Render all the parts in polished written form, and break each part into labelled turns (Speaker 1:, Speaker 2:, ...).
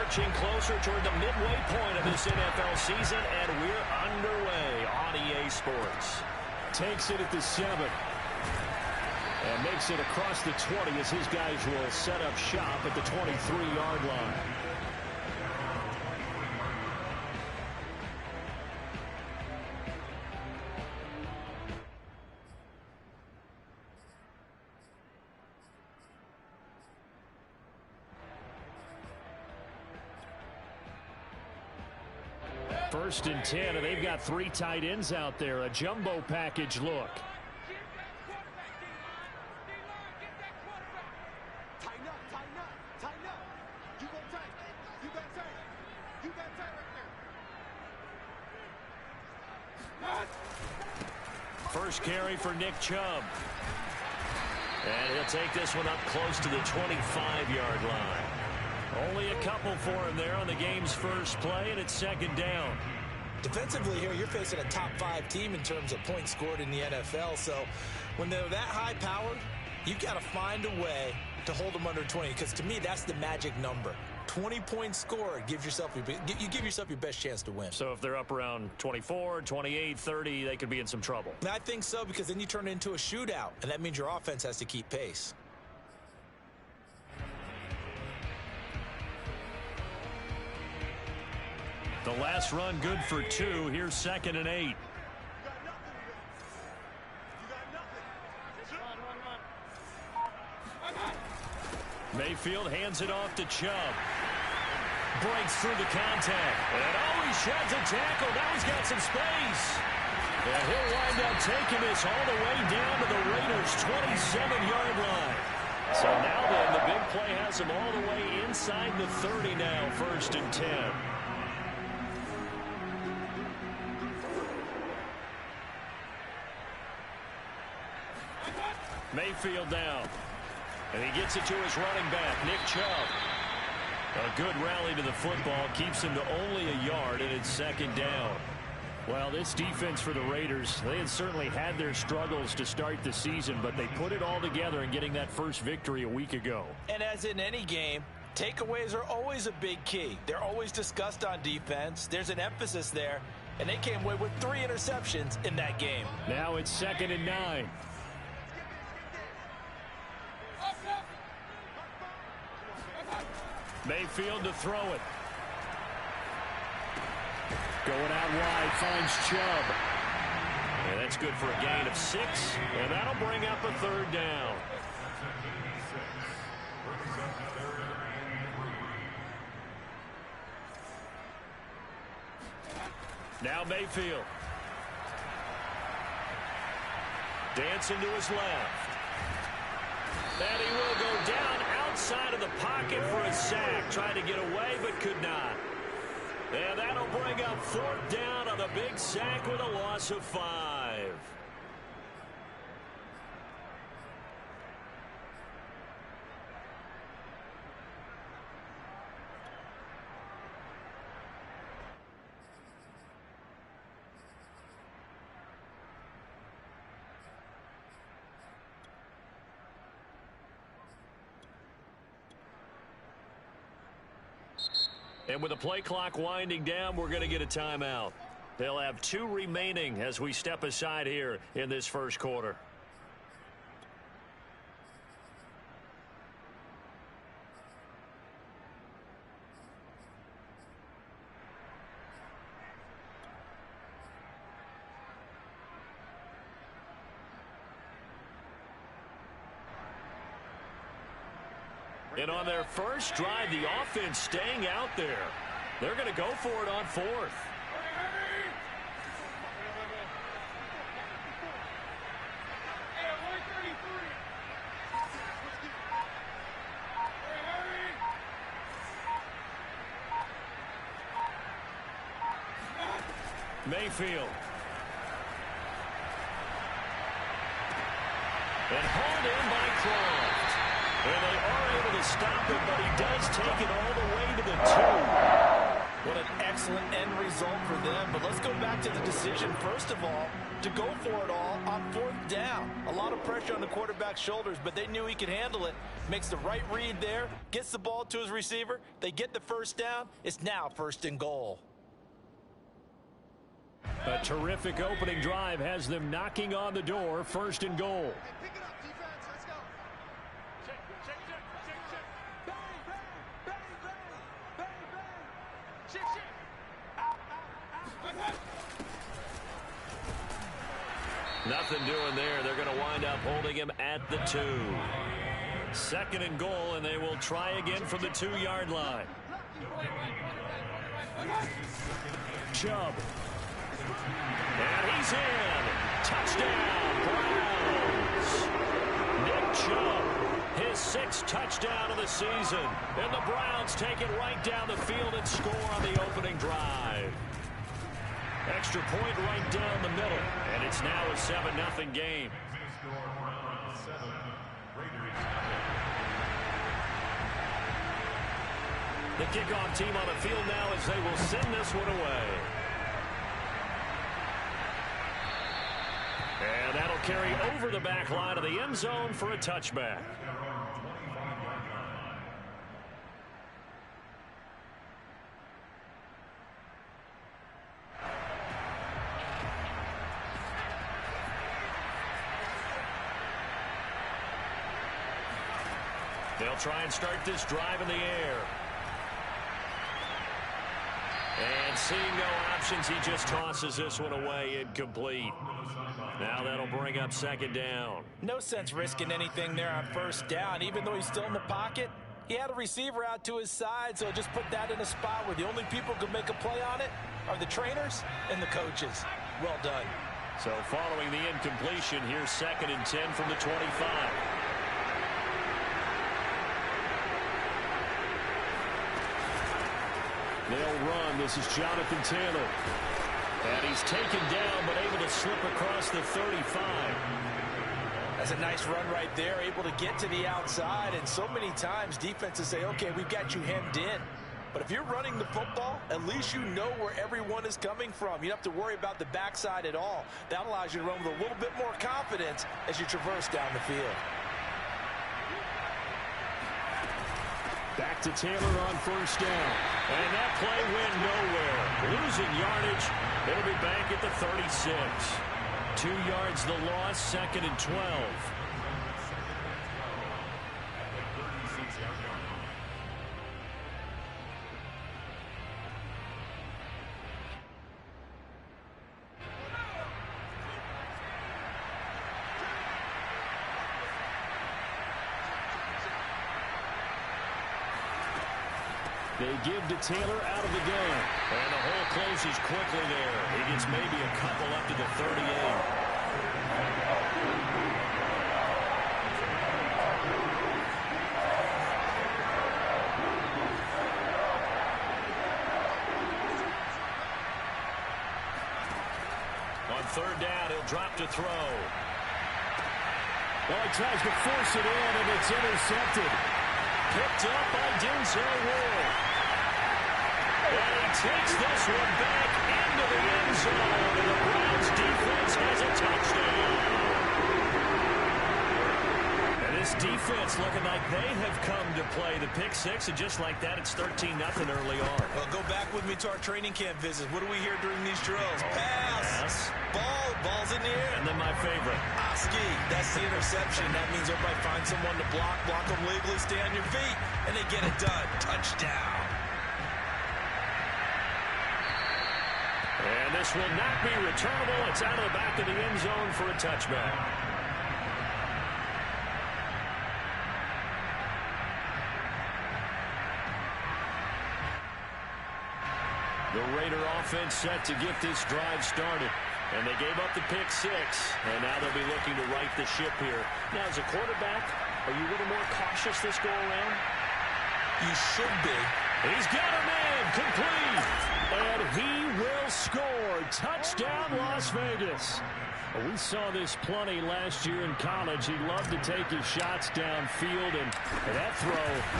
Speaker 1: marching closer toward the midway point of this NFL season, and we're underway on EA Sports.
Speaker 2: Takes it at the 7. And makes it across the 20 as his guys will set up shop at the 23-yard line. First and 10, and they've got 3 tight ends out there. A jumbo package look. First carry for Nick Chubb. And he'll take this one up close to the 25-yard line. Only a couple for him there on the game's first play, and it's second down.
Speaker 3: Defensively here, you're facing a top-5 team in terms of points scored in the NFL. So when they're that high-powered, you've got to find a way to hold them under 20. Because to me, that's the magic number. 20 points scored, you give yourself your best chance to win.
Speaker 2: So if they're up around 24, 28, 30, they could be in some trouble.
Speaker 3: And I think so, because then you turn it into a shootout, and that means your offense has to keep pace.
Speaker 2: The last run good for 2. Here's second and 8. Mayfield hands it off to Chubb. Breaks through the contact. And he sheds a tackle. Now he's got some space. And he'll wind up taking this all the way down to the Raiders' 27-yard line. So now then, the big play has him all the way inside the 30 now, first and 10. Mayfield down. And he gets it to his running back, Nick Chubb. A good rally to the football keeps him to only a yard, and it's second down. Well, this defense for the Raiders, they had certainly had their struggles to start the season, but they put it all together in getting that first victory a week ago.
Speaker 3: And as in any game, takeaways are always a big key. They're always discussed on defense. There's an emphasis there, and they came away with 3 interceptions in that game.
Speaker 2: Now it's second and 9. Mayfield to throw it. Going out wide, finds Chubb. And that's good for a gain of 6, and that'll bring up a third down. Now Mayfield. Dancing to his left. And he will go down outside of the pocket for a sack. Tried to get away, but could not. And that'll bring up 4th down on the big sack with a loss of 5. And with the play clock winding down, we're going to get a timeout. They'll have 2 remaining as we step aside here in this first quarter. And on their first drive, the offense staying out there. They're going to go for it on 4th. Mayfield. And hauled in by Croft. And they are able to stop him, but he does take it all the way to the 2.
Speaker 3: What an excellent end result for them. But let's go back to the decision, first of all, to go for it all on 4th down. A lot of pressure on the quarterback's shoulders, but they knew he could handle it. Makes the right read there, gets the ball to his receiver. They get the first down. It's now 1st and goal.
Speaker 2: A terrific opening drive has them knocking on the door. 1st and goal.
Speaker 4: Pick it up, defense. Let's go. Check. Bang, bang, bang, bang, bang, bang. Check.
Speaker 1: Nothing doing there. They're going to wind up holding him at the 2.
Speaker 2: 2nd and goal, and they will try again from the 2-yard line. Chubb. And he's in. Touchdown, Browns. Nick Chubb, his 6th touchdown of the season. And the Browns take it right down the field and score on the opening drive. Extra point right down the middle. And it's now a 7-0 game. The kickoff team on the field now as they will send this one away. And that'll carry over the back line of the end zone for a touchback. They'll try and start this drive in the air. And seeing no options, he just tosses this one away, incomplete. Now that'll bring up 2nd down.
Speaker 3: No sense risking anything there on 1st down. Even though he's still in the pocket, he had a receiver out to his side, so just put that in a spot where the only people who can make a play on it are the trainers and the coaches. Well done.
Speaker 2: So following the incompletion, here's 2nd and 10 from the 25. They'll run. This is Jonathan Taylor. And he's taken down, but able to slip across the 35.
Speaker 3: That's a nice run right there, able to get to the outside. And so many times defenses say, okay, we've got you hemmed in. But if you're running the football, at least you know where everyone is coming from. You don't have to worry about the backside at all. That allows you to run with a little bit more confidence as you traverse down the field.
Speaker 2: Back to Taylor on 1st down. And that play went nowhere. Losing yardage. It'll be back at the 36. 2 yards the loss, 2nd and 12. They give to Taylor out of the gun. And the hole closes quickly there. He gets maybe a couple up to the 38. On 3rd down, he'll drop to throw. Well, he tries to force it in, and it's intercepted. Picked up by Denzel Ward. And he takes this one back into the end zone. And the Browns defense has a touchdown. And this defense looking like they have come to play the pick 6. And just like that, it's 13-0 early on.
Speaker 3: Well, go back with me to our training camp visit. What do we hear during these drills? Pass. Ball's in the air.
Speaker 2: And then my favorite.
Speaker 3: Oski, that's the interception. That means everybody finds someone to block them legally, stay on your feet, and they get it done. Touchdown.
Speaker 2: And this will not be returnable. It's out of the back of the end zone for a touchback. The Raider offense set to get this drive started. And they gave up the pick 6, and now they'll be looking to right the ship here. Now, as a quarterback, are you a little more cautious this go-around?
Speaker 3: You should be.
Speaker 2: He's got him in, complete, and he will score. Touchdown, Las Vegas. We saw this plenty last year in college. He loved to take his shots downfield, and that throw,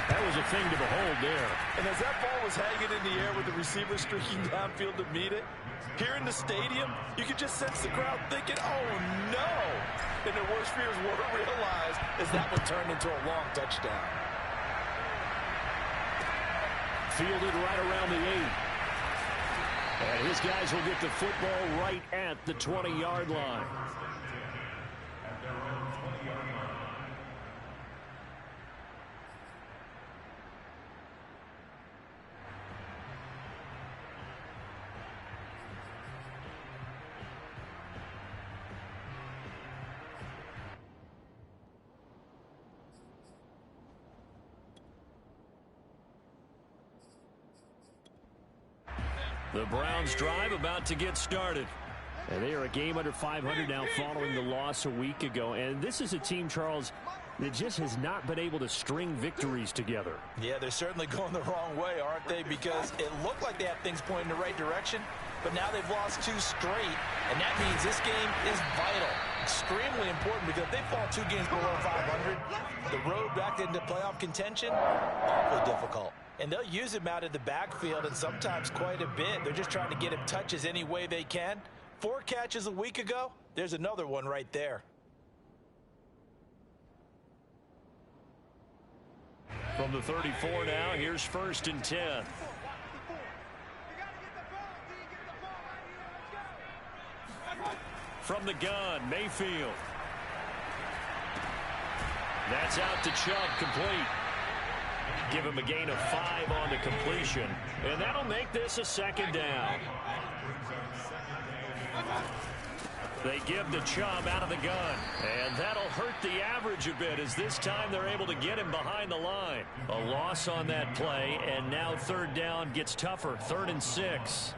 Speaker 2: that was a thing to behold there.
Speaker 3: And as that ball was hanging in the air with the receiver streaking downfield to meet it, here in the stadium, you could just sense the crowd thinking, oh, no. And their worst fears were realized as that one turned into a long touchdown.
Speaker 2: Fielded right around the 8. And his guys will get the football right at the 20-yard line. The Browns drive about to get started. And they are a game under 500 now following the loss a week ago. And this is a team, Charles, that just has not been able to string victories together.
Speaker 3: Yeah, they're certainly going the wrong way, aren't they? Because it looked like they had things pointing in the right direction, but now they've lost 2 straight. And that means this game is vital. Extremely important, because if they fall 2 games below 500, the road back into playoff contention, awfully difficult. And they'll use him out of the backfield, and sometimes quite a bit. They're just trying to get him touches any way they can. 4 catches a week ago. There's another one right there.
Speaker 2: From the 34 now, here's 1st and 10. From the gun, Mayfield. That's out to Chubb, complete. Give him a gain of 5 on the completion. And that'll make this a 2nd down. They give to Chubb out of the gun. And that'll hurt the average a bit, as this time they're able to get him behind the line. A loss on that play, and now 3rd down gets tougher. 3rd and 6.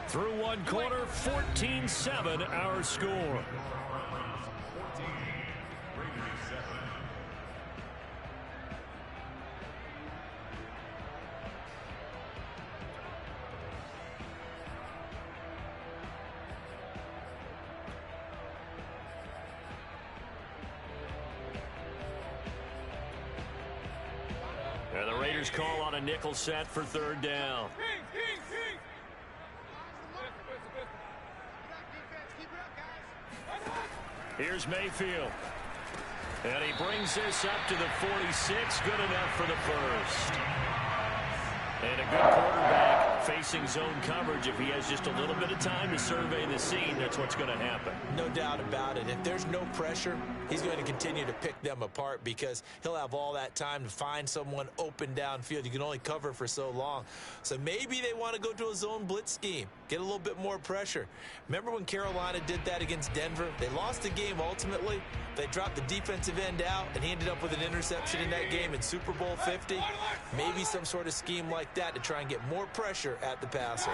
Speaker 2: Through one quarter, 14-7 our score. And the Raiders call on a nickel set for 3rd down. Here's Mayfield. And he brings this up to the 46. Good enough for the 1st. And a good quarterback facing zone coverage. If he has just a little bit of time to survey the scene, that's what's going to happen.
Speaker 3: No doubt about it. If there's no pressure, he's going to continue to pick them apart, because he'll have all that time to find someone open downfield. You can only cover for so long. So maybe they want to go to a zone blitz scheme, get a little bit more pressure. Remember when Carolina did that against Denver? They lost the game ultimately. They dropped the defensive end out, and he ended up with an interception in that game in Super Bowl 50. Maybe some sort of scheme like that to try and get more pressure at the passer.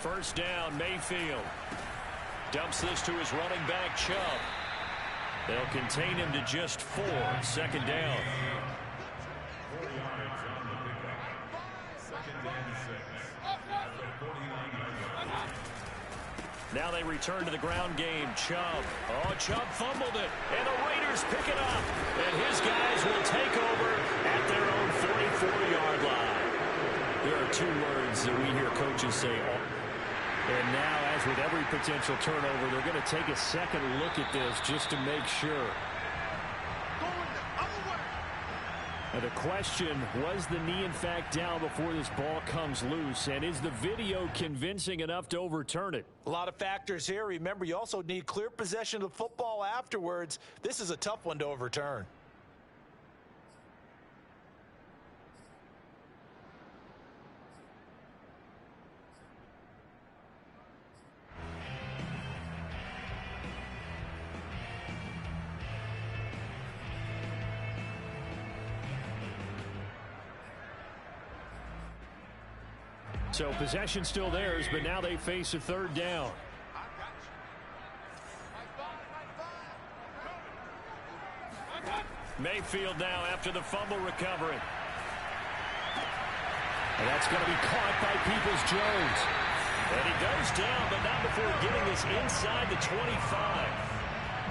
Speaker 2: 1st down, Mayfield. Dumps this to his running back, Chubb. They'll contain him to just 4. 2nd down. Now they return to the ground game. Chubb. Oh, Chubb fumbled it. And the Raiders pick it up. And his guys will take over at their own 44-yard line. There are 2 words that we hear coaches say. And now, as with every potential turnover, they're going to take a second look at this just to make sure. And the question, was the knee in fact down before this ball comes loose? And is the video convincing enough to overturn it?
Speaker 3: A lot of factors here. Remember, you also need clear possession of the football afterwards. This is a tough one to overturn.
Speaker 2: So possession still theirs, but now they face a 3rd down. Mayfield now after the fumble recovery. And that's going to be caught by Peoples-Jones. And he goes down, but not before getting this inside the 25.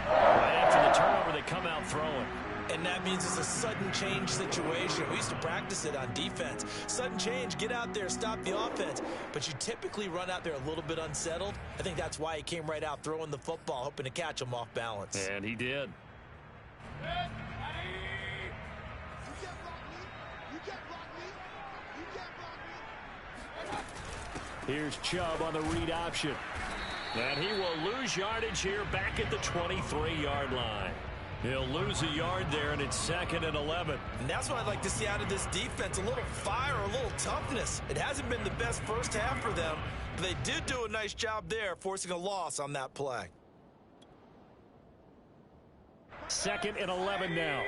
Speaker 2: Right after the turnover, they come out throwing.
Speaker 3: And that means it's a sudden change situation. We used to practice it on defense. Sudden change, get out there, stop the offense. But you typically run out there a little bit unsettled. I think that's why he came right out throwing the football, hoping to catch him off balance.
Speaker 2: And he did. Here's Chubb on the read option. And he will lose yardage here back at the 23-yard line. He'll lose a yard there, and it's 2nd and 11.
Speaker 3: And that's what I'd like to see out of this defense, a little fire, a little toughness. It hasn't been the best first half for them, but they did do a nice job there, forcing a loss on that play.
Speaker 2: 2nd and 11 now.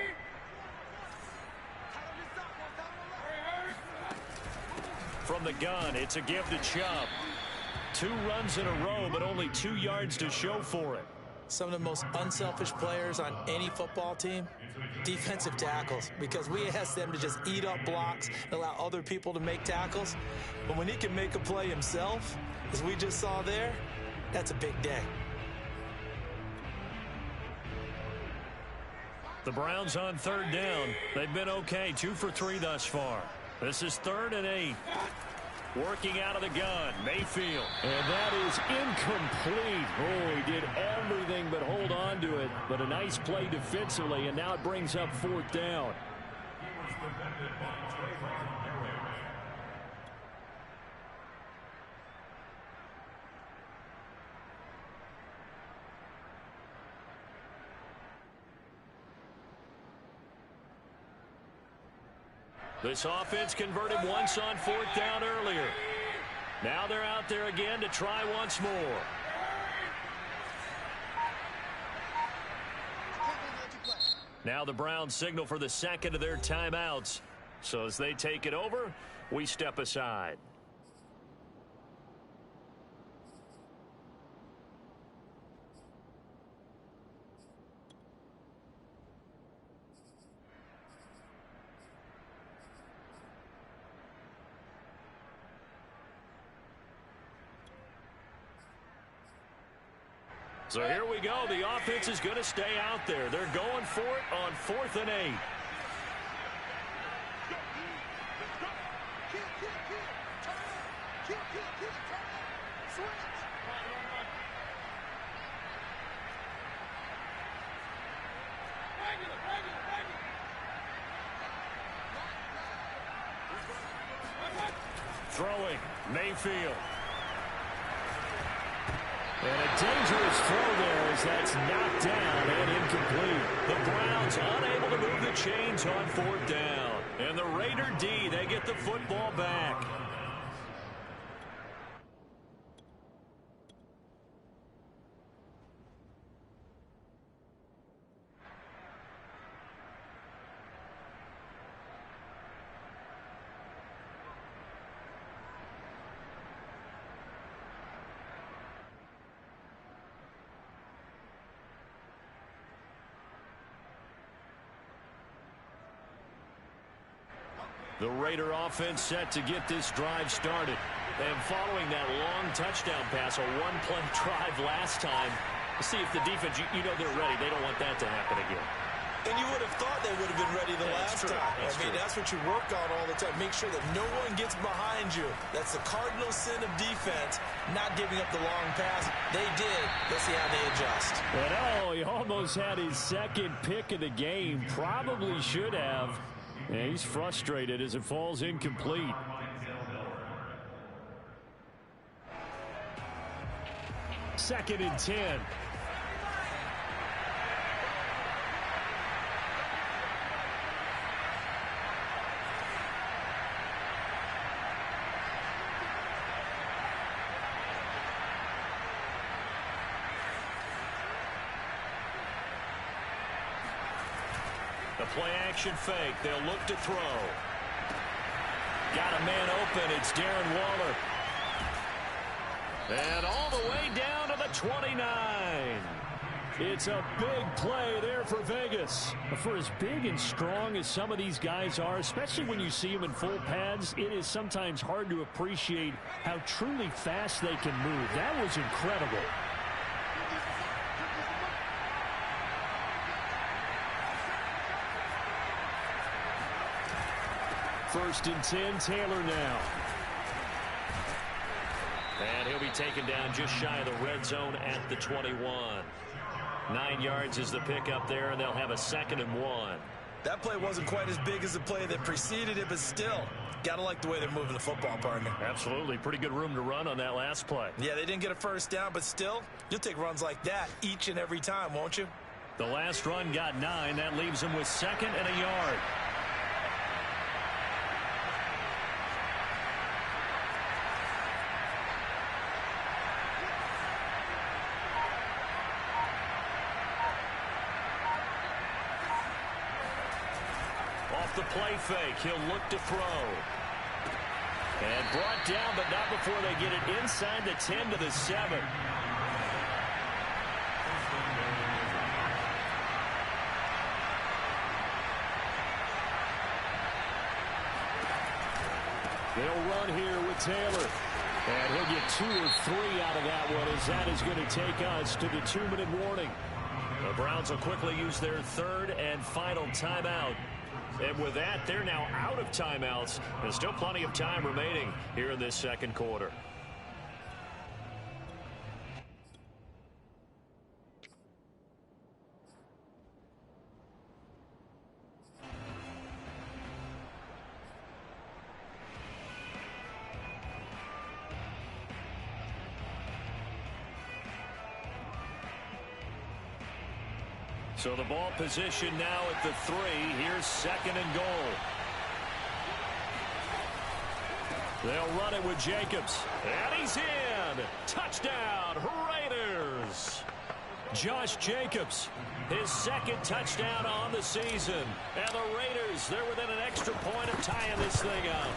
Speaker 2: From the gun, it's a give to Chubb. 2 runs in a row, but only 2 yards to show for it.
Speaker 3: Some of the most unselfish players on any football team, defensive tackles, because we ask them to just eat up blocks and allow other people to make tackles. But when he can make a play himself, as we just saw there, that's a big day.
Speaker 2: The Browns on 3rd down. They've been okay, 2 for 3 thus far. This is 3rd and 8. Working out of the gun, Mayfield. And that is incomplete. Oh, he did everything but hold on to it. But a nice play defensively, and now it brings up 4th down. This offense converted once on 4th down earlier. Now they're out there again to try once more. Now the Browns signal for the 2nd of their timeouts. So as they take it over, we step aside. So here we go. The offense is going to stay out there. They're going for it on 4th and 8. Throwing, Mayfield. And a dangerous throw there as that's knocked down and incomplete. The Browns unable to move the chains on 4th down. And the Raider D, they get the football back. The Raider offense set to get this drive started. And following that long touchdown pass, a one-play drive last time, see if the defense, you know they're ready. They don't want that to happen again.
Speaker 3: And you would have thought they would have been ready the last time. That's what you work on all the time. Make sure that no one gets behind you. That's the cardinal sin of defense, not giving up the long pass. They did. Let's see how they adjust.
Speaker 2: But he almost had his 2nd pick of the game. Probably should have. And he's frustrated as it falls incomplete. Second and 10. The play-action fake. They'll look to throw. Got a man open. It's Darren Waller. And all the way down to the 29. It's a big play there for Vegas. For as big and strong as some of these guys are, especially when you see them in full pads, it is sometimes hard to appreciate how truly fast they can move. That was incredible. First and 10, Taylor now.
Speaker 1: And he'll be taken down just shy of the red zone at the 21. 9 yards is the pickup there, and they'll have a 2nd and 1.
Speaker 3: That play wasn't quite as big as the play that preceded it, but still, gotta like the way they're moving the football, partner.
Speaker 2: Absolutely. Pretty good room to run on that last play.
Speaker 3: Yeah, they didn't get a first down, but still, you'll take runs like that each and every time, won't you?
Speaker 2: The last run got 9. That leaves them with 2nd and a yard.
Speaker 1: The play fake. He'll look to throw. And brought down, but not before they get it inside the 10 to the 7.
Speaker 2: They'll run here with Taylor. And he'll get 2 or 3 out of that one, as that is going to take us to the 2-minute warning.
Speaker 1: The Browns will quickly use their 3rd and final timeout. And with that, they're now out of timeouts. There's still plenty of time remaining here in this 2nd quarter. So the ball position now at the 3. Here's 2nd and goal. They'll run it with Jacobs. And he's in. Touchdown, Raiders. Josh Jacobs, his 2nd touchdown on the season. And the Raiders, they're within an extra point of tying this thing up.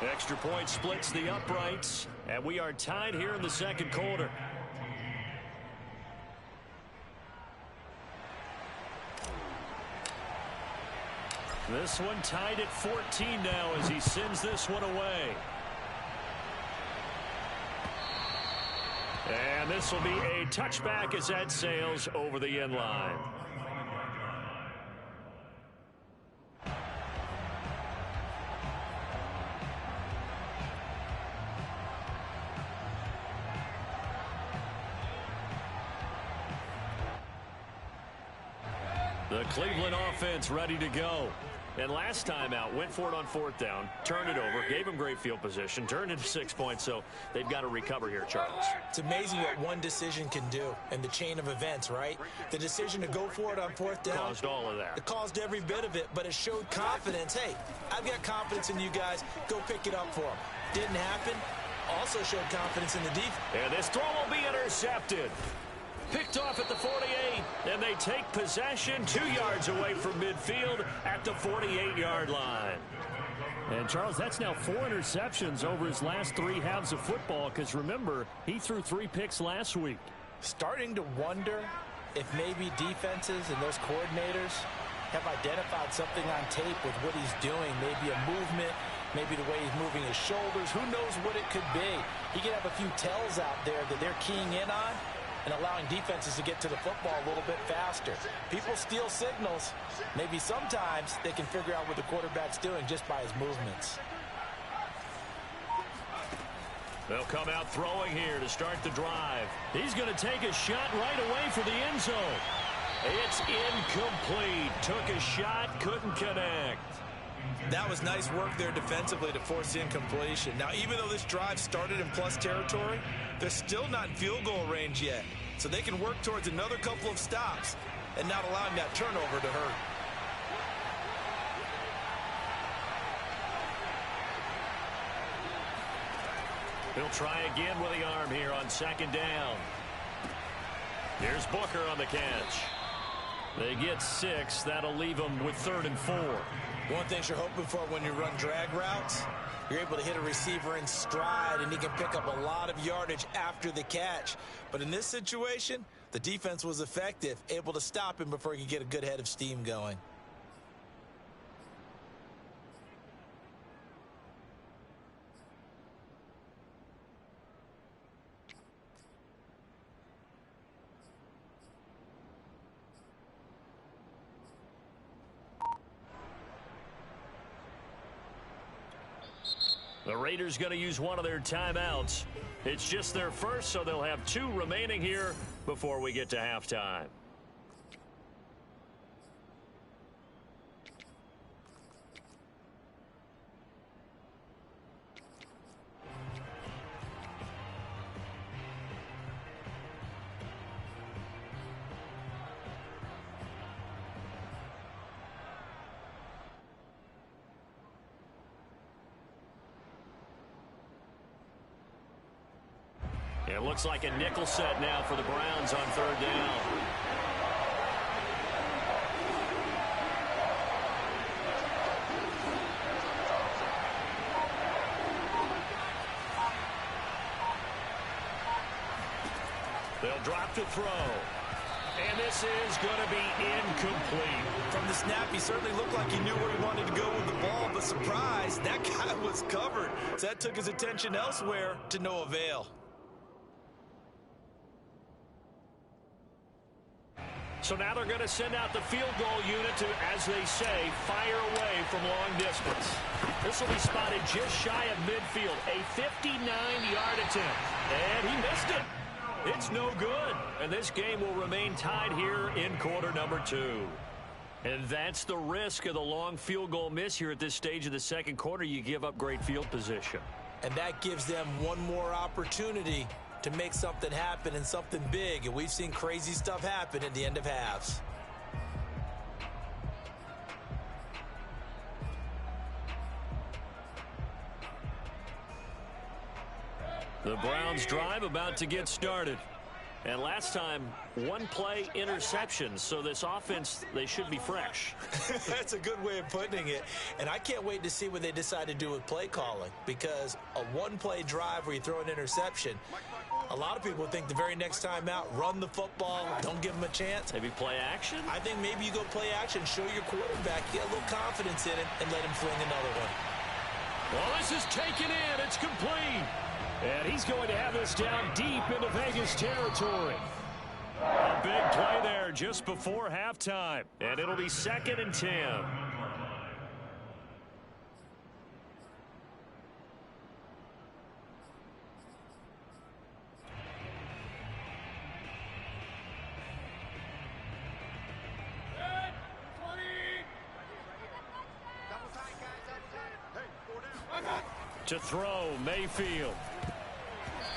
Speaker 1: Extra point splits the uprights. And we are tied here in the 2nd quarter. This one tied at 14 now as he sends this one away. And this will be a touchback as that sails over the end line. The Cleveland offense ready to go. And last time out, went for it on 4th down, turned it over, gave him great field position, turned into 6 points, so they've got to recover here, Charles.
Speaker 3: It's amazing what one decision can do in the chain of events, right? The decision to go for it on 4th down.
Speaker 1: Caused all of that.
Speaker 3: It caused every bit of it, but it showed confidence. Hey, I've got confidence in you guys. Go pick it up for them. Didn't happen. Also showed confidence in the defense.
Speaker 1: And this throw will be intercepted. Picked off at the 48, and they take possession 2 yards away from midfield at the 48-yard line.
Speaker 2: And, Charles, that's now 4 interceptions over his last 3 halves of football, because, remember, he threw 3 picks last week.
Speaker 3: Starting to wonder if maybe defenses and those coordinators have identified something on tape with what he's doing, maybe a movement, maybe the way he's moving his shoulders. Who knows what it could be? He could have a few tells out there that they're keying in on and allowing defenses to get to the football a little bit faster. People steal signals. Maybe sometimes they can figure out what the quarterback's doing just by his movements.
Speaker 1: They'll come out throwing here to start the drive.
Speaker 2: He's going to take a shot right away for the end zone.
Speaker 1: It's incomplete. Took a shot, couldn't connect.
Speaker 3: That was nice work there defensively to force incompletion. Now, even though this drive started in plus territory, they're still not in field goal range yet. So they can work towards another couple of stops and not allowing that turnover to hurt.
Speaker 1: He'll try again with the arm here on 2nd down. Here's Booker on the catch. They get 6. That'll leave them with 3rd and 4.
Speaker 3: One thing you're hoping for when you run drag routes, you're able to hit a receiver in stride, and he can pick up a lot of yardage after the catch. But in this situation, The defense was effective, able to stop him before he could get a good head of steam going.
Speaker 1: The Raiders going to use one of their timeouts. It's just their first, so they'll have 2 remaining here before we get to halftime. It looks like a nickel set now for the Browns on 3rd down. They'll drop to throw. And this is going to be incomplete.
Speaker 3: From the snap, he certainly looked like he knew where he wanted to go with the ball, but surprise, that guy was covered. So that took his attention elsewhere to no avail.
Speaker 1: So now they're going to send out the field goal unit to, as they say, fire away from long distance. This will be spotted just shy of midfield. A 59-yard attempt. And he missed it. It's no good. And this game will remain tied here in quarter number 2. And that's the risk of the long field goal miss here at this stage of the second quarter. You give up great field position.
Speaker 3: And that gives them one more opportunity to make something happen and something big. And we've seen crazy stuff happen at the end of halves.
Speaker 1: The Browns drive about to get started. And last time, 1-play interception. So this offense, they should be fresh.
Speaker 3: That's a good way of putting it. And I can't wait to see what they decide to do with play calling. Because a 1-play drive where you throw an interception, a lot of people think the very next time out, run the football, don't give them a chance.
Speaker 1: Maybe play action?
Speaker 3: I think maybe you go play action, show your quarterback, get a little confidence in it, and let him fling another one.
Speaker 1: Well, this is taken in. It's complete. And he's going to have this down deep into Vegas territory. A big play there just before halftime. And it'll be 2nd and 10. To throw, Mayfield.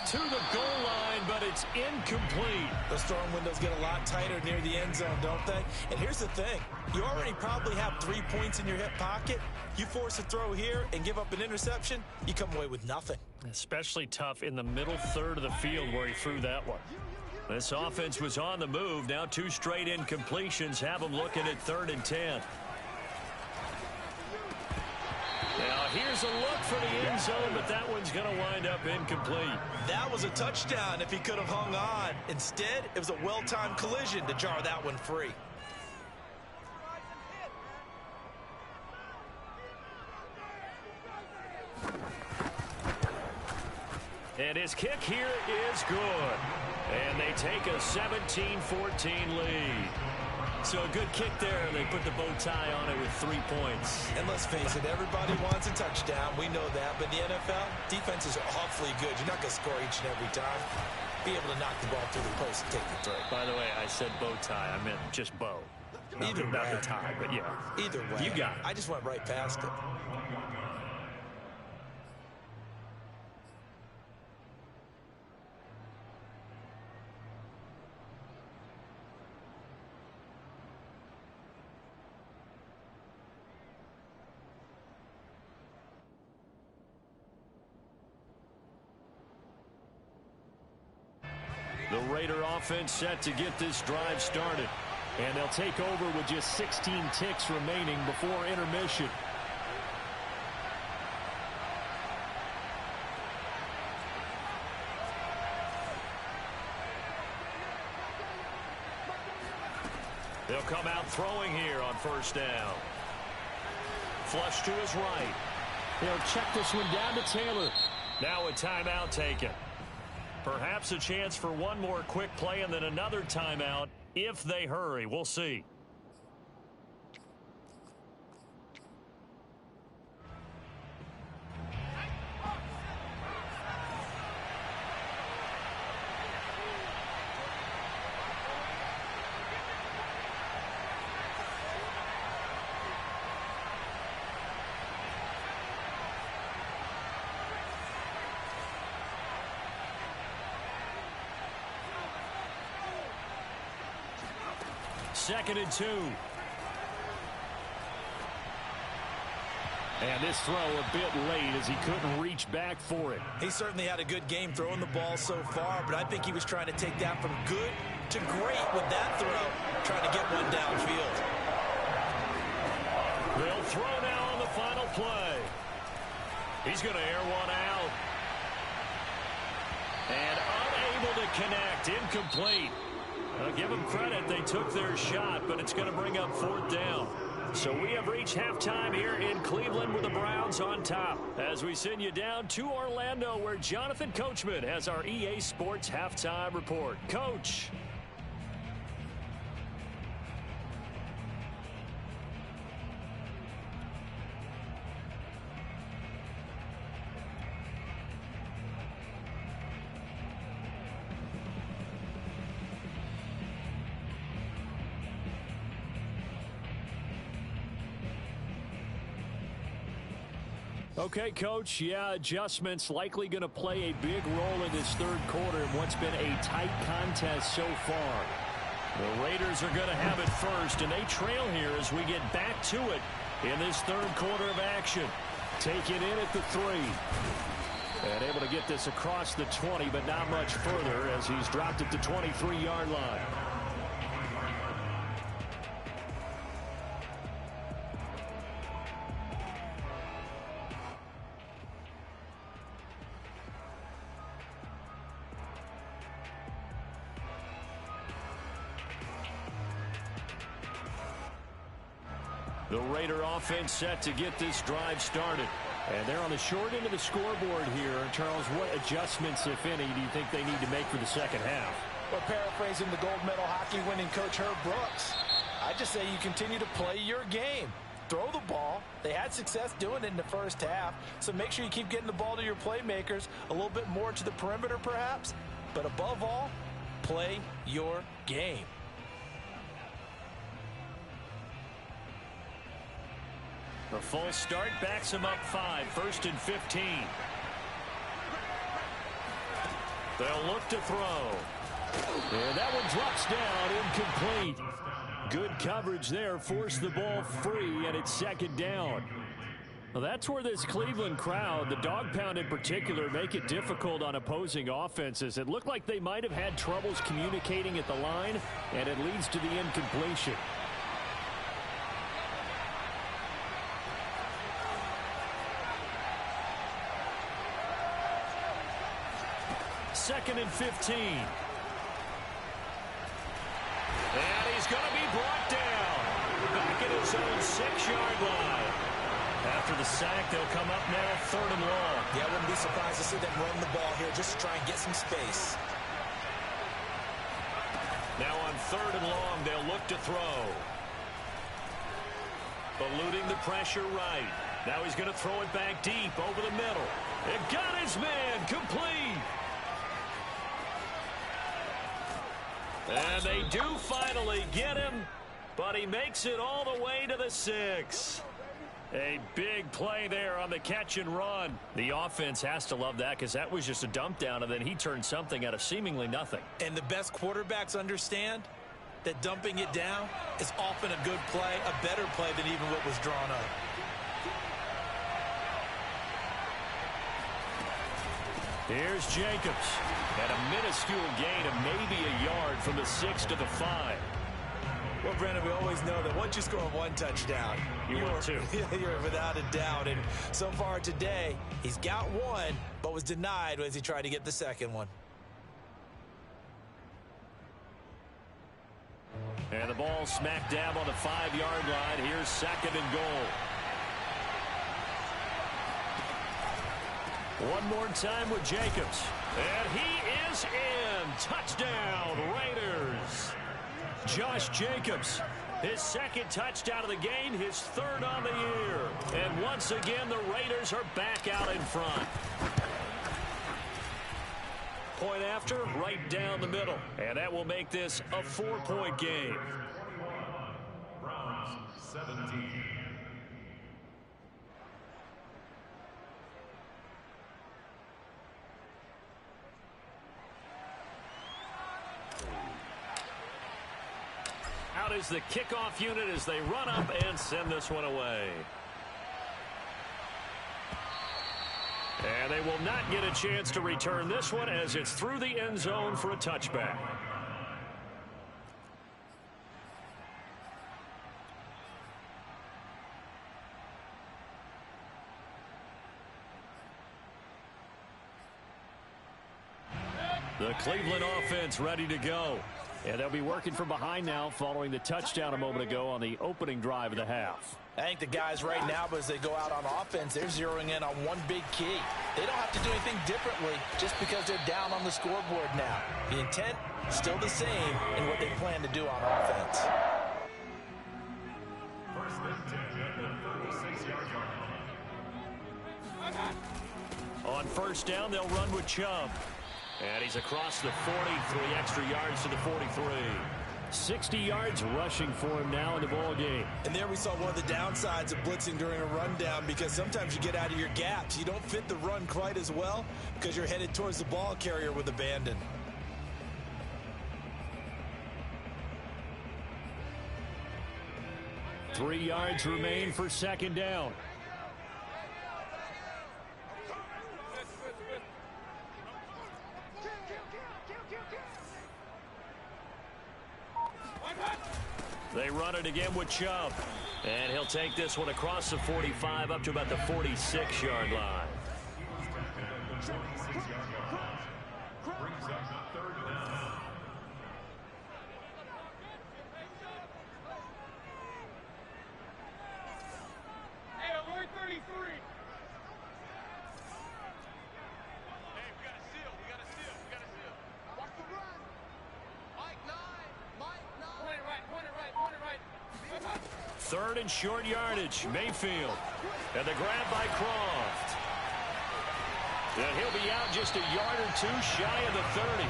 Speaker 1: To the goal line, but it's incomplete.
Speaker 3: Those throwing windows get a lot tighter near the end zone, don't they? And here's the thing. You already probably have 3 points in your hip pocket. You force a throw here and give up an interception, you come away with nothing.
Speaker 1: Especially tough in the middle third of the field where he threw that one. This offense was on the move. Now 2 straight incompletions have them looking at 3rd and 10. Now here's a look for the end zone, but that one's going to wind up incomplete.
Speaker 3: That was a touchdown if he could have hung on. Instead, it was a well-timed collision to jar that one free.
Speaker 1: And his kick here is good. And they take a 17-14 lead. So a good kick there. They put the bow tie on it with 3 points.
Speaker 3: And let's face it, everybody wants a touchdown. We know that. But in the NFL, defenses are awfully good. You're not going to score each and every time. Be able to knock the ball through the post and take the throw.
Speaker 1: By the way, I said bow tie. I meant just bow.
Speaker 3: Either way.
Speaker 1: Not the tie, but yeah.
Speaker 3: Either way.
Speaker 1: You got it.
Speaker 3: I just went right past it.
Speaker 1: The Raider offense set to get this drive started. And they'll take over with just 16 ticks remaining before intermission. They'll come out throwing here on first down. Flush to his right.
Speaker 2: They'll check this one down to Taylor.
Speaker 1: Now a timeout taken. Perhaps a chance for one more quick play and then another timeout if they hurry. We'll see. Second and 2.
Speaker 2: And this throw a bit late as he couldn't reach back for it.
Speaker 3: He certainly had a good game throwing the ball so far, but I think he was trying to take that from good to great with that throw, trying to get one downfield.
Speaker 1: They'll throw now on the final play. He's going to air one out. And unable to connect, incomplete. Give them credit, they took their shot, but it's going to bring up 4th down. So we have reached halftime here in Cleveland with the Browns on top. As we send you down to Orlando, where Jonathan Coachman has our EA Sports halftime report. Coach. Okay, Coach, yeah, adjustments likely going to play a big role in this third quarter in what's been a tight contest so far. The Raiders are going to have it first, and they trail here as we get back to it in this third quarter of action. Taken in at the 3. And able to get this across the 20, but not much further as he's dropped it to 23-yard line. The Raider offense set to get this drive started. And they're on the short end of the scoreboard here. Charles, what adjustments, if any, do you think they need to make for the second half?
Speaker 3: Well, paraphrasing the gold medal hockey winning coach Herb Brooks, I just say you continue to play your game. Throw the ball. They had success doing it in the first half, so make sure you keep getting the ball to your playmakers, a little bit more to the perimeter perhaps, but above all, play your game.
Speaker 1: The full start backs him up 5, 1st and 15. They'll look to throw. And that one drops down, incomplete. Good coverage there, forced the ball free, and it's 2nd down. Well, that's where this Cleveland crowd, the dog pound in particular, make it difficult on opposing offenses. It looked like they might have had troubles communicating at the line, and it leads to the incompletion. Second and 15. And he's going to be brought down. Back at his own 6-yard line. After the sack, they'll come up now 3rd and long.
Speaker 3: Yeah, I wouldn't be surprised to see them run the ball here just to try and get some space.
Speaker 1: Now on 3rd and long, they'll look to throw. Eluding the pressure right. Now he's going to throw it back deep over the middle. It got his man complete. And they do finally get him, but he makes it all the way to the 6. A big play there on the catch and run. The offense has to love that because that was just a dump down, and then he turned something out of seemingly nothing.
Speaker 3: And the best quarterbacks understand that dumping it down is often a good play, a better play than even what was drawn up.
Speaker 1: Here's Jacobs. At a minuscule gain of maybe a yard from the 6 to the 5.
Speaker 3: Well, Brandon, we always know that once you score one touchdown,
Speaker 1: you want two.
Speaker 3: You're without a doubt. And so far today, he's got one, but was denied as he tried to get the second one.
Speaker 1: And the ball smack dab on the 5-yard line. Here's 2nd and goal. One more time with Jacobs. And he is in. Touchdown, Raiders. Josh Jacobs, his 2nd touchdown of the game, his 3rd on the year. And once again, the Raiders are back out in front. Point after, right down the middle. And that will make this a 4-point game.
Speaker 5: Browns 17.
Speaker 1: Out is the kickoff unit as they run up and send this one away. And they will not get a chance to return this one as it's through the end zone for a touchback. The Cleveland offense ready to go. And they'll be working from behind now following the touchdown a moment ago on the opening drive of the half.
Speaker 3: I think the guys right now, as they go out on offense, they're zeroing in on one big key. They don't have to do anything differently just because they're down on the scoreboard now. The intent still the same in what they plan to do on offense.
Speaker 5: First and 10 at the 36-yard line.
Speaker 1: On first down, they'll run with Chubb. And he's across the 40, 3 extra yards to the 43. 60 yards rushing for him now in the ball game.
Speaker 3: And there we saw one of the downsides of blitzing during a rundown, because sometimes you get out of your gaps. You don't fit the run quite as well because you're headed towards the ball carrier with abandon.
Speaker 1: Three yards remain for 2nd down. They run it again with Chubb. And he'll take this one across the 45 up to about the 46-yard line.
Speaker 5: 26-yard line. Brings up 3rd down.
Speaker 4: Hey, alert 33. Hey, we got a seal. We got a seal. We got a seal. Watch the run. Mike 9. Mike 9. Point it right. Point it right. Point it right.
Speaker 1: 3rd and short yardage. Mayfield. And the grab by Croft. And he'll be out just a yard or two shy of the 30.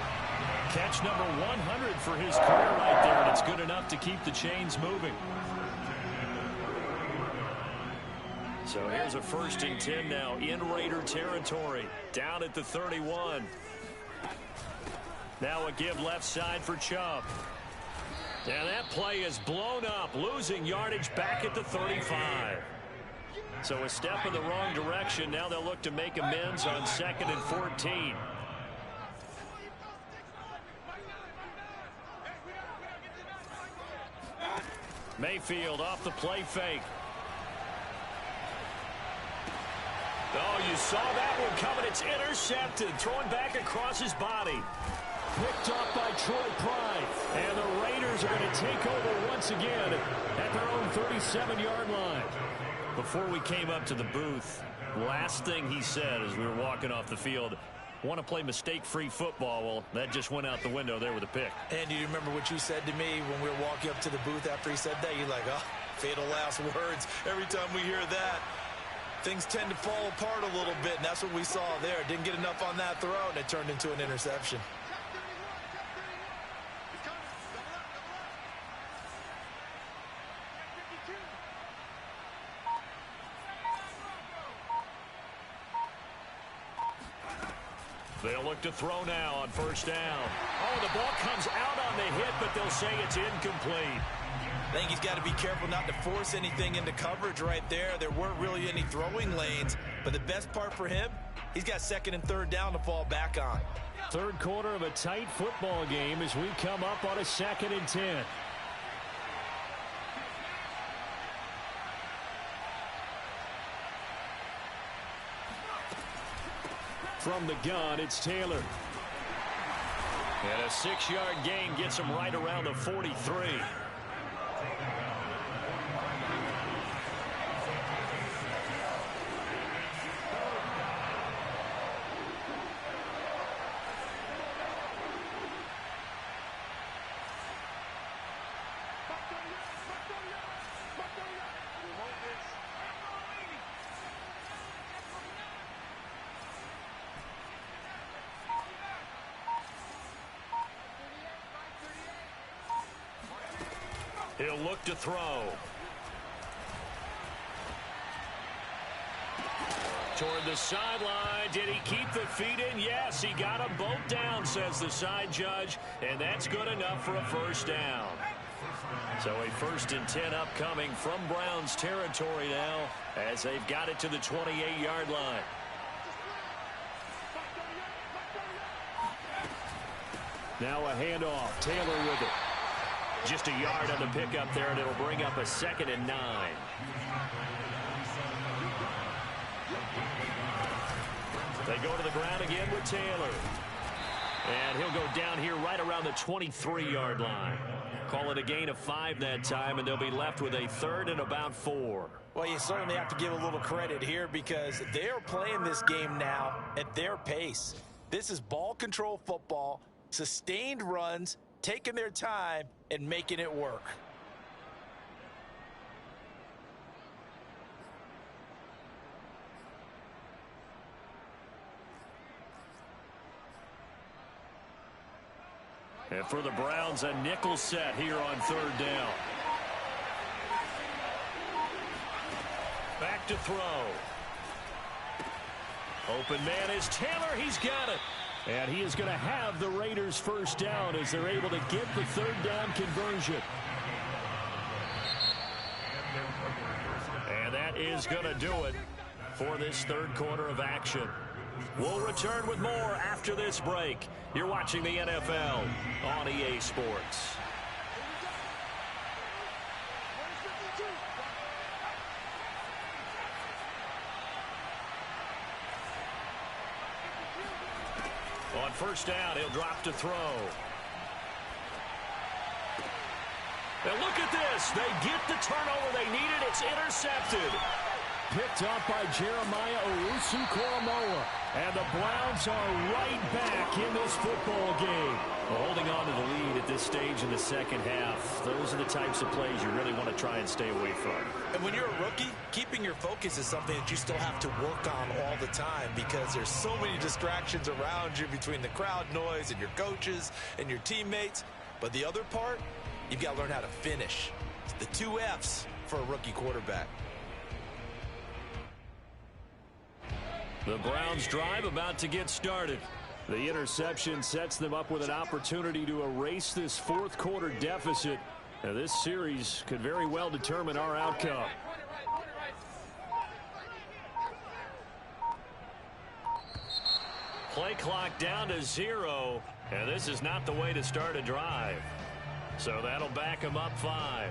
Speaker 1: Catch number 100 for his career right there, and it's good enough to keep the chains moving. So here's a 1st and 10 now in Raider territory, down at the 31. Now a give left side for Chubb. And that play is blown up, losing yardage back at the 35. So a step in the wrong direction. Now they'll look to make amends on 2nd and 14. Mayfield off the play fake. Oh, you saw that one coming. It's intercepted. Throwing back across his body. Picked off by Troy Pride. And the Raiders are going to take over once again at their own 37-yard line. Before we came up to the booth, last thing he said as we were walking off the field, want to play mistake-free football. Well, that just went out the window there with a pick.
Speaker 3: And do you remember what you said to me when we were walking up to the booth after he said that? You're like, oh, fatal last words. Every time we hear that, things tend to fall apart a little bit, and that's what we saw there. Didn't get enough on that throw, and it turned into an interception.
Speaker 1: They'll look to throw now on first down. Oh, the ball comes out on the hit, but they'll say it's incomplete.
Speaker 3: I think he's got to be careful not to force anything into coverage right there. There weren't really any throwing lanes, but the best part for him, he's got 2nd and 3rd down to fall back on.
Speaker 1: 3rd quarter of a tight football game as we come up on a 2nd and 10. From the gun, it's Taylor. And a 6-yard gain gets him right around the 43. He'll look to throw. Toward the sideline. Did he keep the feet in? Yes, he got them both down, says the side judge, and that's good enough for a first down. So a 1st and 10 upcoming from Browns territory now as they've got it to the 28-yard line. Now a handoff. Taylor with it. Just a yard on the pickup there, and it'll bring up a 2nd and 9. They go to the ground again with Taylor. And he'll go down here right around the 23-yard line. Call it a gain of 5 that time, and they'll be left with a 3rd and about 4.
Speaker 3: Well, you certainly have to give a little credit here because they're playing this game now at their pace. This is ball control football, sustained runs, taking their time, and making it work.
Speaker 1: And for the Browns, a nickel set here on 3rd down. Back to throw. Open man is Taylor. He's got it. And he is going to have the Raiders' first down as they're able to get the 3rd down conversion. And that is going to do it for this 3rd quarter of action. We'll return with more after this break. You're watching the NFL on EA Sports. On 1st down, he'll drop to throw. And look at this. They get the turnover they needed. It's intercepted. Picked up by Jeremiah Owusu-Koramoah. And the Browns are right back in this football game. Well, holding on to the lead at this stage in the 2nd half. Those are the types of plays you really want to try and stay away from.
Speaker 3: And when you're a rookie, keeping your focus is something that you still have to work on all the time because there's so many distractions around you between the crowd noise and your coaches and your teammates. But the other part, you've got to learn how to finish. It's the 2 F's for a rookie quarterback.
Speaker 1: The Browns drive about to get started. The interception sets them up with an opportunity to erase this 4th quarter deficit. Now, this series could very well determine our outcome. Play clock down to 0, and this is not the way to start a drive. So that'll back them up 5.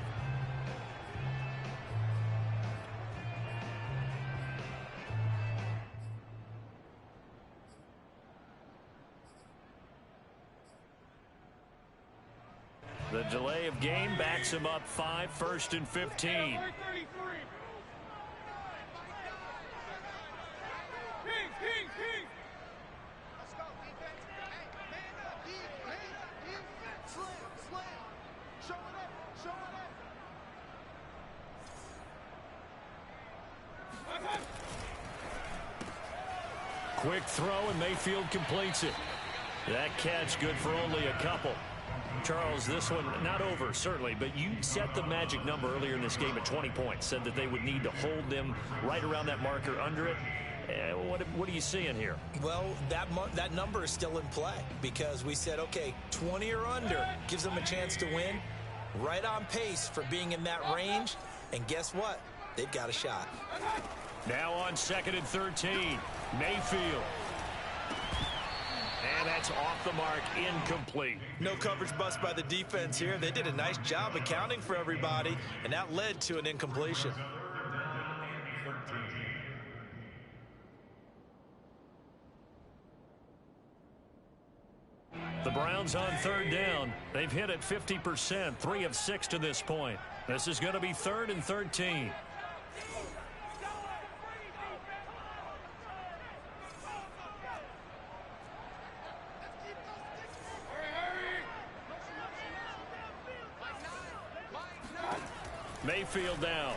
Speaker 1: The delay of game backs him up 5, 1st and 15. Quick throw, and Mayfield completes it. That catch good for only a couple. Charles, this one not over, certainly, but you set the magic number earlier in this game at 20 points, said that they would need to hold them right around that marker under it. What are you seeing here?
Speaker 3: Well, that number is still in play because we said, okay, 20 or under gives them a chance to win. Right on pace for being in that range, and guess what? They've got a shot.
Speaker 1: Now on 2nd and 13, Mayfield. And that's off the mark, incomplete.
Speaker 3: No coverage bust by the defense here. They did a nice job accounting for everybody, and that led to an incompletion.
Speaker 1: The Browns on 3rd down. They've hit it 50%, 3 of 6 to this point. This is going to be 3rd and 13. Mayfield down.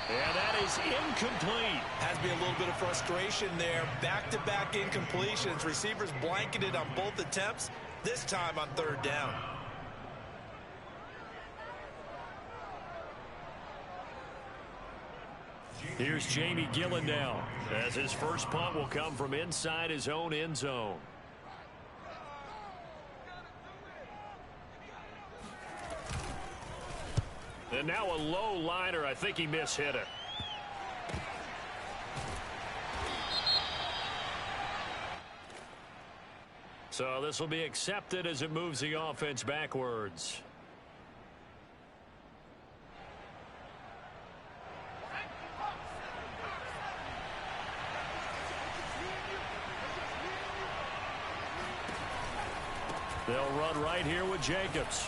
Speaker 1: And that is incomplete.
Speaker 3: Has to be a little bit of frustration there. Back-to-back incompletions. Receivers blanketed on both attempts. this time on 3rd down.
Speaker 1: Here's Jamie Gillen now, as his first punt will come from inside his own end zone. And now a low liner. I think he mishit it. So this will be accepted as it moves the offense backwards. They'll run right here with Jacobs.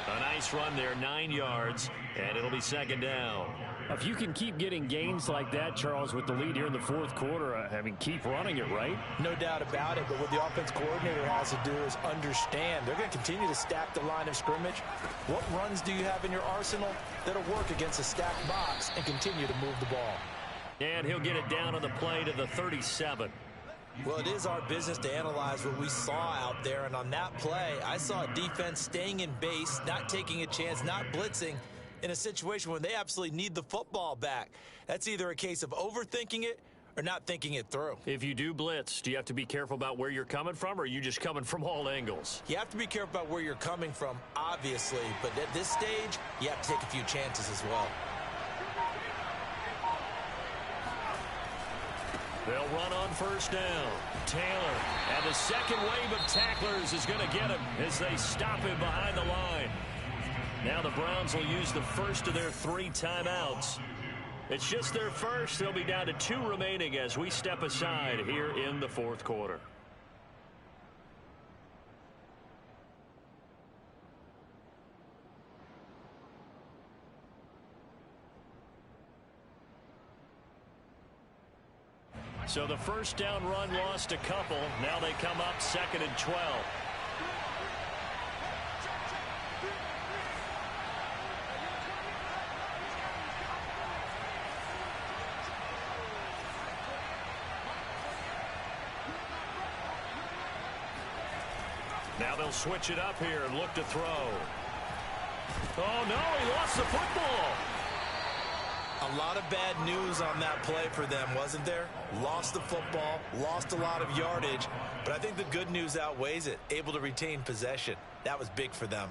Speaker 1: A nice run there, 9 yards, and it'll be 2nd down.
Speaker 2: If you can keep getting gains like that, Charles, with the lead here in the 4th quarter, I mean, keep running it, right?
Speaker 3: No doubt about it, but what the offense coordinator has to do is understand they're going to continue to stack the line of scrimmage. What runs do you have in your arsenal that'll work against a stacked box and continue to move the ball?
Speaker 1: And he'll get it down on the play to the 37.
Speaker 3: Well, it is our business to analyze what we saw out there, and on that play, I saw a defense staying in base, not taking a chance, not blitzing in a situation where they absolutely need the football back. That's either a case of overthinking it or not thinking it through.
Speaker 1: If you do blitz, do you have to be careful about where you're coming from, or are you just coming from all angles?
Speaker 3: You have to be careful about where you're coming from, obviously, but at this stage, you have to take a few chances as well.
Speaker 1: They'll run on 1st down. Taylor, and the second wave of tacklers is going to get him as they stop him behind the line. Now the Browns will use the first of their 3 timeouts. It's just their first. They'll be down to 2 remaining as we step aside here in the 4th quarter. So the 1st down run lost a couple. Now they come up 2nd and 12. Now they'll switch it up here and look to throw. Oh, no, he lost the football.
Speaker 3: A lot of bad news on that play for them, wasn't there? Lost the football, lost a lot of yardage, but I think the good news outweighs it. Able to retain possession. That was big for them.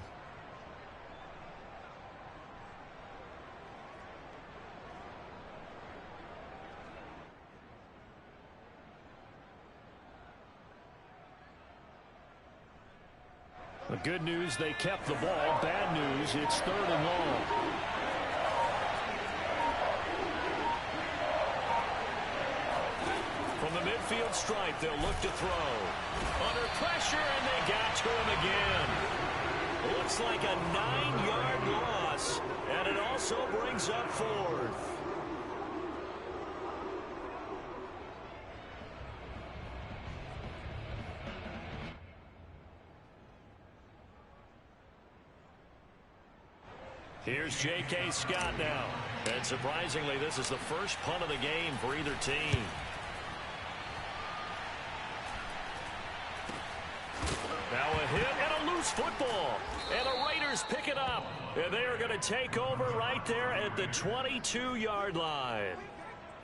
Speaker 2: The good news, they kept the ball. Bad news, it's 3rd and long.
Speaker 1: From the midfield stripe, they'll look to throw. Under pressure, and they got to him again. Looks like a 9-yard loss, and it also brings up 4th. Here's J.K. Scott now. And surprisingly, this is the first punt of the game for either team. Now a hit and a loose football. And the Raiders pick it up. And they are going to take over right there at the 22-yard line.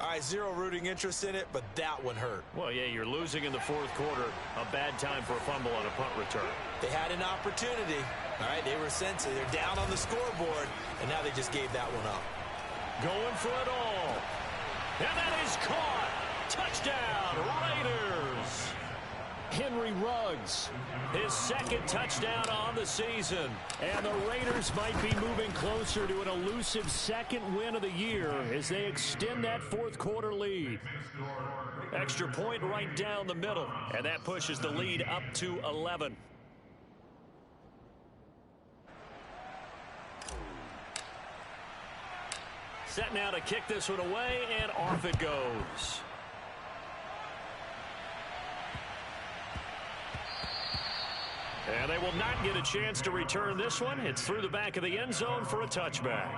Speaker 3: All right, zero rooting interest in it, but that one hurt.
Speaker 1: Well, yeah, you're losing in the 4th quarter. A bad time for a fumble on a punt return.
Speaker 3: They had an opportunity. All right, they were sensitive. They're down on the scoreboard, and now they just gave that one up.
Speaker 1: Going for it all. And that is caught. Touchdown, Raiders.
Speaker 2: Henry Ruggs,
Speaker 1: his 2nd touchdown on the season.
Speaker 2: And the Raiders might be moving closer to an elusive 2nd win of the year as they extend that 4th quarter lead.
Speaker 1: Extra point right down the middle, and that pushes the lead up to 11. Set now to kick this one away, and off it goes. And they will not get a chance to return this one. It's through the back of the end zone for a touchback.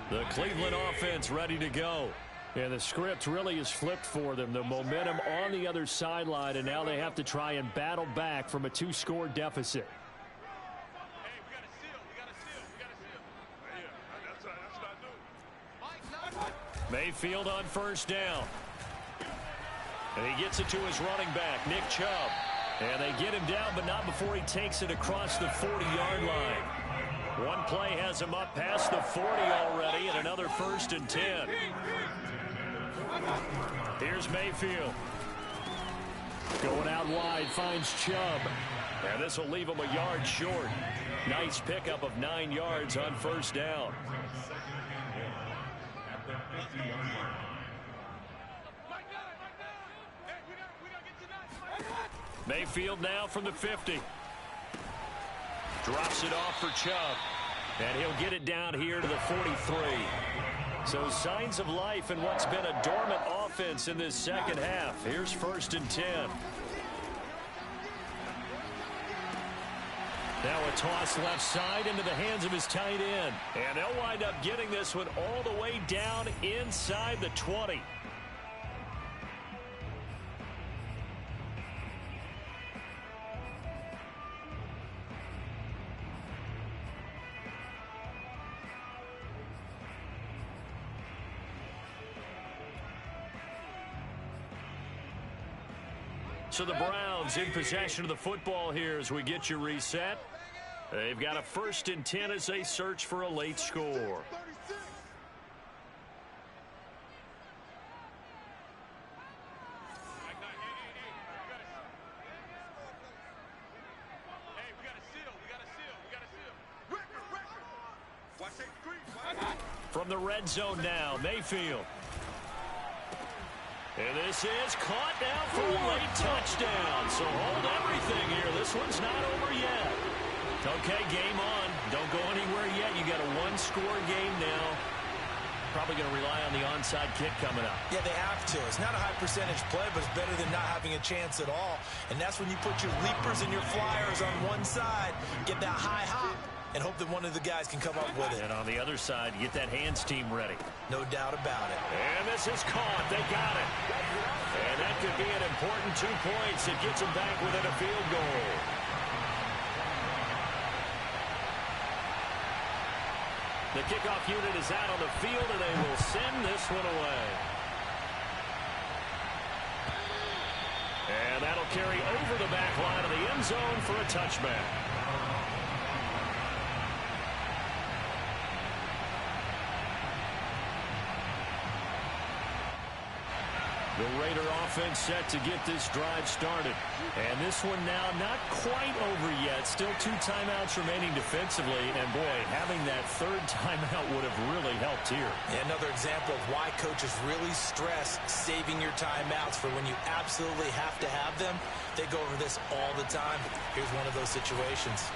Speaker 1: The Cleveland offense ready to go.
Speaker 2: And the script really is flipped for them. The momentum on the other sideline, and now they have to try and battle back from a 2-score deficit.
Speaker 4: Hey, we got to seal. We got to seal. We got to seal. Yeah, that's what I do.
Speaker 1: Mayfield on first down. And he gets it to his running back, Nick Chubb. And they get him down, but not before he takes it across the 40-yard line. One play has him up past the 40 already, and another 1st and 10. Here's Mayfield.
Speaker 2: Going out wide, finds Chubb.
Speaker 1: And this will leave him a yard short. Nice pickup of 9 yards on first down. Mayfield now from the 50. Drops it off for Chubb. And he'll get it down here to the 43. So signs of life in what's been a dormant offense in this second half. Here's 1st and 10. Now a toss left side into the hands of his tight end. And they'll wind up getting this one all the way down inside the 20. So the Browns in possession of the football here as we get you reset. They've got a 1st and 10 as they search for a late score. From the red zone now, Mayfield. And this is caught now for a late touchdown. So hold everything here. This one's not over yet. Okay, game on. Don't go anywhere yet. You got a 1-score game now. Probably going to rely on the onside kick coming up.
Speaker 3: Yeah, they have to. It's not a high percentage play, but it's better than not having a chance at all. And that's when you put your leapers and your flyers on one side, get that high hop, and hope that one of the guys can come up with it.
Speaker 1: And on the other side, get that hands team ready.
Speaker 3: No doubt about it.
Speaker 1: And this is caught. They got it. And that could be an important 2 points. It gets them back within a field goal. The kickoff unit is out on the field, and they will send this one away. And that'll carry over the back line of the end zone for a touchback. The Raider offense set to get this drive started. And this one now not quite over yet. Still 2 timeouts remaining defensively. And, boy, having that 3rd timeout would have really helped here.
Speaker 3: Yeah, another example of why coaches really stress saving your timeouts for when you absolutely have to have them. They go over this all the time. Here's one of those situations.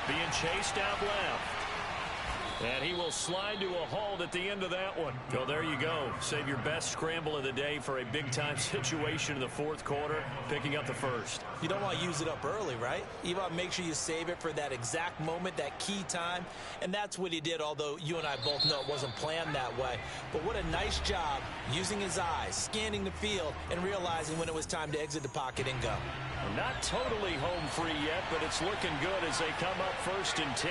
Speaker 1: Being chased out left. And he will slide to a halt at the end of that one. So there you go. Save your best scramble of the day for a big-time situation in the 4th quarter, picking up the 1st.
Speaker 3: You don't want to use it up early, right? You want to make sure you save it for that exact moment, that key time. And that's what he did, although you and I both know it wasn't planned that way. But what a nice job using his eyes, scanning the field, and realizing when it was time to exit the pocket and go.
Speaker 1: Well, not totally home free yet, but it's looking good as they come up 1st and 10.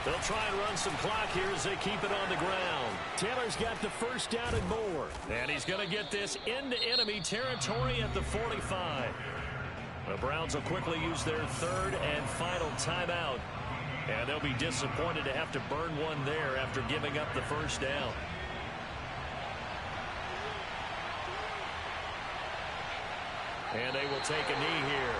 Speaker 1: They'll try and run some clock here as they keep it on the ground.
Speaker 2: Taylor's got the 1st down and more.
Speaker 1: And he's going to get this into enemy territory at the 45. The Browns will quickly use their 3rd and final timeout. And they'll be disappointed to have to burn one there after giving up the 1st down. And they will take a knee here.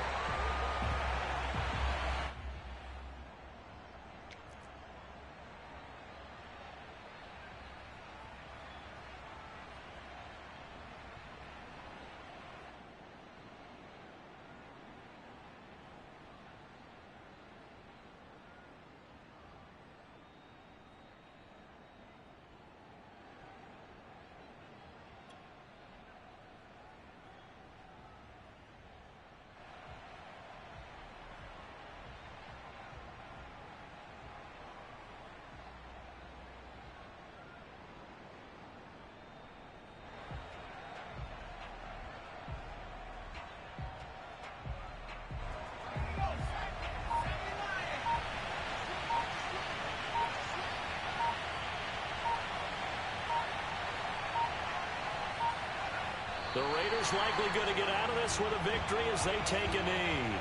Speaker 1: The Raiders likely going to get out of this with a victory as they take a knee.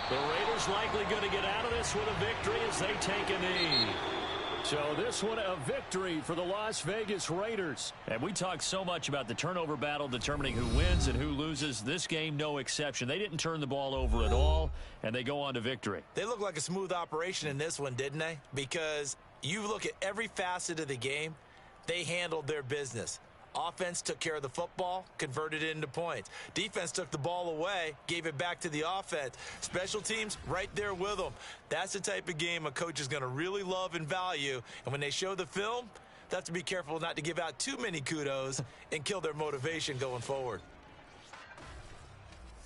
Speaker 1: The Raiders likely going to get out of this with a victory as they take a knee. So this one a victory for the Las Vegas Raiders. And we talked so much about the turnover battle determining who wins and who loses. This game, no exception. They didn't turn the ball over at all, and they go on to victory.
Speaker 3: They look like a smooth operation in this one, didn't they? Because you look at every facet of the game, they handled their business. Offense took care of the football, converted it into points. Defense took the ball away, gave it back to the offense. Special teams, right there with them. That's the type of game a coach is going to really love and value. And when they show the film, they have to be careful not to give out too many kudos and kill their motivation going forward.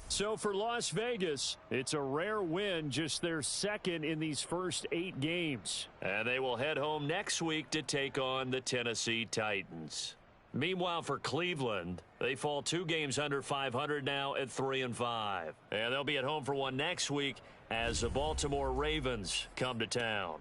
Speaker 1: So for Las Vegas, it's a rare win, just their second in these first 8 games. And they will head home next week to take on the Tennessee Titans. Meanwhile, for Cleveland, they fall 2 games under 500 now at 3-5. And they'll be at home for one next week as the Baltimore Ravens come to town.